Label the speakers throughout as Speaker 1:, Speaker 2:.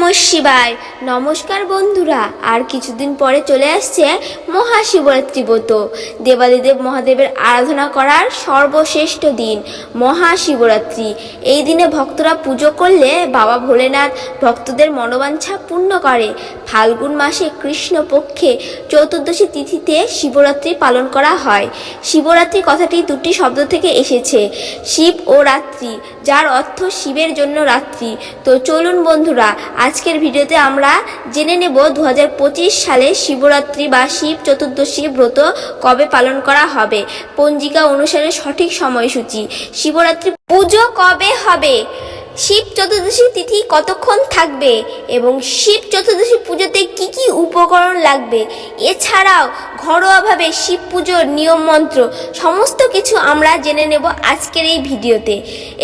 Speaker 1: নমঃ শিবায়। নমস্কার বন্ধুরা, আর কিছুদিন পরে চলে আসছে মহাশিবরাত্রি ব্রত, দেবাদিদেব মহাদেবের আরাধনা করার সর্বশ্রেষ্ঠ দিন মহাশিবরাত্রি। এই দিনে ভক্তরা পুজো করলে বাবা ভোলেনাথ ভক্তদের মনোবাঞ্ছা পূর্ণ করে। ফাল্গুন মাসে কৃষ্ণপক্ষে চতুর্দশী তিথিতে শিবরাত্রি পালন করা হয়। শিবরাত্রি কথাটি দুটি শব্দ থেকে এসেছে, শিব ও রাত্রি, যার অর্থ শিবের জন্য রাত্রি। তো চলুন বন্ধুরা, আজকের ভিডিওতে আমরা জেনে নেব 2025 সালে শিবরাত্রি বা শিব চতুর্দশী ব্রত কবে পালন করা হবে, পঞ্জিকা অনুসারে সঠিক সময়সূচি, শিবরাত্রি পুজো কবে হবে, শিব চতুর্দশী তিথি কতক্ষণ থাকবে এবং শিব চতুর্দশী পুজোতে কি কি উপকরণ লাগবে, এছাড়াও ঘরোয়াভাবে শিব পুজোর নিয়ম মন্ত্র সমস্ত কিছু আমরা জেনে নেব আজকের এই ভিডিওতে।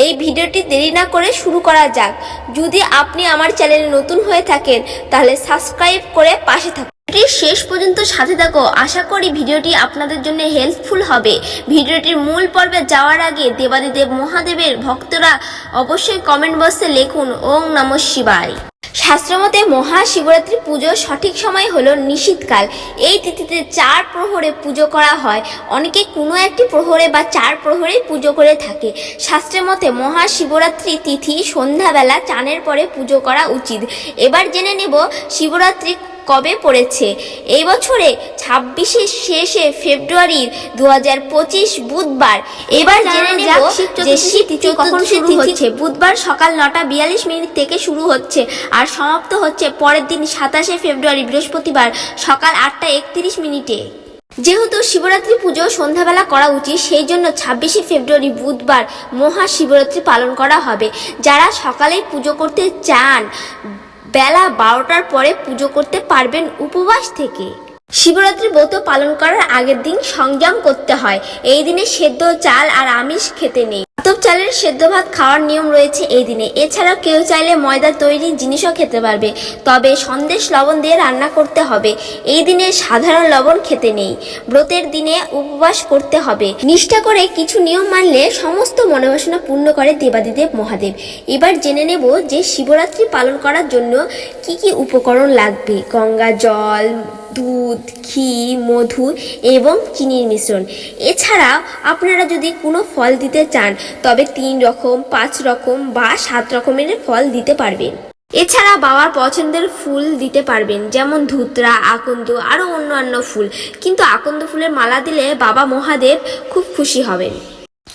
Speaker 1: এই ভিডিওটি দেরি না করে শুরু করা যাক। যদি আপনি আমার চ্যানেলে নতুন হয়ে থাকেন তাহলে সাবস্ক্রাইব করে পাশে থাকুন, শেষ পর্যন্ত সাথে থাকো। আশা করি ভিডিওটি আপনাদের জন্য হেল্পফুল হবে। ভিডিওটির মূল পর্বে যাওয়ার আগে দেবাদিদেব মহাদেবের ভক্তরা অবশ্যই কমেন্ট বক্সে লিখুন ওং নমঃ শিবায়। শাস্ত্রমতে মহাশিবরাত্রি পুজোর সঠিক সময় হলো নিশীথকাল। এই তিথিতে 4 প্রহরে পুজো করা হয়। অনেকে কোনো একটি প্রহরে বা 4 প্রহরে পুজো করে থাকে। শাস্ত্রের মতে মহাশিবরাত্রি তিথি সন্ধ্যাবেলা চানের পরে পুজো করা উচিত। এবার জেনে নেব শিবরাত্রি কবে পড়েছে। এই বছরে 26 শেষে ফেব্রুয়ারি 2025 বুধবার। এবার জেনে নেব যে শিব তিথি কখন শুরু হচ্ছে। বুধবার সকাল 9:42 থেকে শুরু হচ্ছে আর সমাপ্ত হচ্ছে পরের দিন 27 ফেব্রুয়ারি বৃহস্পতিবার সকাল 8:31। যেহেতু শিবরাত্রি পুজো সন্ধ্যাবেলা করা উচিত, সেই জন্য 26 ফেব্রুয়ারি বুধবার মহাশিবরাত্রি পালন করা হবে। যারা সকালেই পুজো করতে চান বেলা 12টার পরে পুজো করতে পারবেন উপবাস থেকে। শিবরাত্রি ব্রত পালন করার আগের দিন সংযম করতে হয়। এই দিনে সেদ্ধ চাল আর আমিষ খেতে নেই। আতপ চালের সেদ্ধ ভাত খাওয়ার নিয়ম রয়েছে এই দিনে। এছাড়াও কেউ চাইলে ময়দার তৈরি জিনিসও খেতে পারবে, তবে সন্দেশ লবণ দিয়ে রান্না করতে হবে। এই দিনে সাধারণ লবণ খেতে নেই। ব্রতের দিনে উপবাস করতে হবে। নিষ্ঠা করে কিছু নিয়ম মানলে সমস্ত মনোবাসনা পূর্ণ করে দেবাদিদেব মহাদেব। এবার জেনে নেব যে শিবরাত্রি পালন করার জন্য কি কি উপকরণ লাগবে। গঙ্গা জল, দুধ, ঘি, মধু এবং চিনির মিশ্রণ। এছাড়া আপনারা যদি কোনো ফল দিতে চান তবে 3 রকম, 5 রকম বা 7 রকমের ফল দিতে পারবেন। এছাড়া বাবার পছন্দের ফুল দিতে পারবেন, যেমন ধুতরা, আকন্দ, আরও অন্যান্য ফুল। কিন্তু আকন্দ ফুলের মালা দিলে বাবা মহাদেব খুব খুশি হবেন।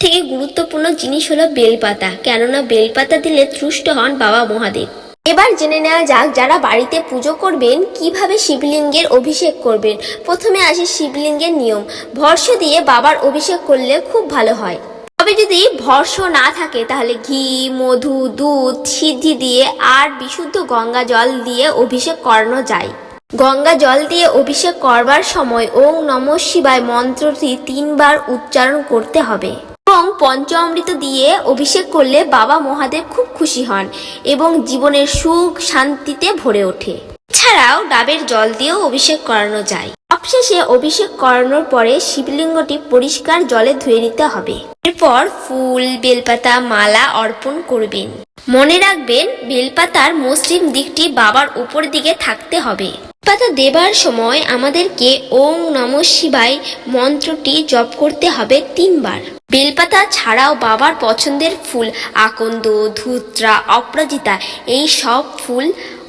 Speaker 1: থেকে গুরুত্বপূর্ণ জিনিস হলো বেলপাতা, কেননা বেলপাতা দিলে তুষ্ট হন বাবা মহাদেব। এবার জেনে নেওয়া যাক যারা বাড়িতে পুজো করবেন কিভাবে শিবলিঙ্গের অভিষেক করবেন। প্রথমে আসে শিবলিঙ্গের নিয়ম। ভর্ষ দিয়ে বাবার অভিষেক করলে খুব ভালো হয়। তবে যদি ভর্ষ না থাকে তাহলে ঘি, মধু, দুধ, সিদ্ধি দিয়ে আর বিশুদ্ধ গঙ্গা জল দিয়ে অভিষেক করানো যায়। গঙ্গা জল দিয়ে অভিষেক করবার সময় ওং নমঃ শিবায় মন্ত্রটি 3 বার উচ্চারণ করতে হবে এবং পঞ্চামৃত দিয়ে অভিষেক করলে বাবা মহাদেব খুব খুশি হন এবং জীবনের সুখ শান্তিতে ভরে ওঠে। এছাড়াও ডাবের জল দিয়েও অভিষেক করানো যায়। সবশেষে অভিষেক করানোর পরে শিবলিঙ্গটি পরিষ্কার জলে ধুয়ে নিতে হবে। এরপর ফুল, বেলপাতা, মালা অর্পণ করবেন। মনে রাখবেন বেলপাতার মসৃণ দিকটি বাবার উপর দিকে থাকতে হবে। বেলপাতা দেবার সময় আমাদেরকে ওং নমঃ শিবায় মন্ত্রটি জপ করতে হবে 3 বার। বেলপাতা ছাড়াও বাবার পছন্দের ফুল আকন্দ, ধুত্রা, অপরাজিতা এই সব ফুল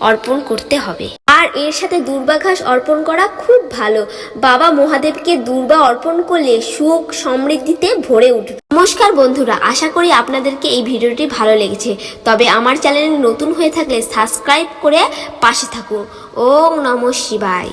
Speaker 1: অর্পণ করতে হবে। আর এর সাথে দূর্বা ঘাস অর্পণ করা খুব ভালো। বাবা মহাদেবকে দূর্বা অর্পণ করলে সুখ সমৃদ্ধিতে ভরে উঠবে। নমস্কার বন্ধুরা, আশা করি আপনাদেরকে এই ভিডিওটি ভালো লেগেছে। তবে আমার চ্যানেলে নতুন হয়ে থাকলে সাবস্ক্রাইব করে পাশে থাকুন। ওং নমঃ শিবায়।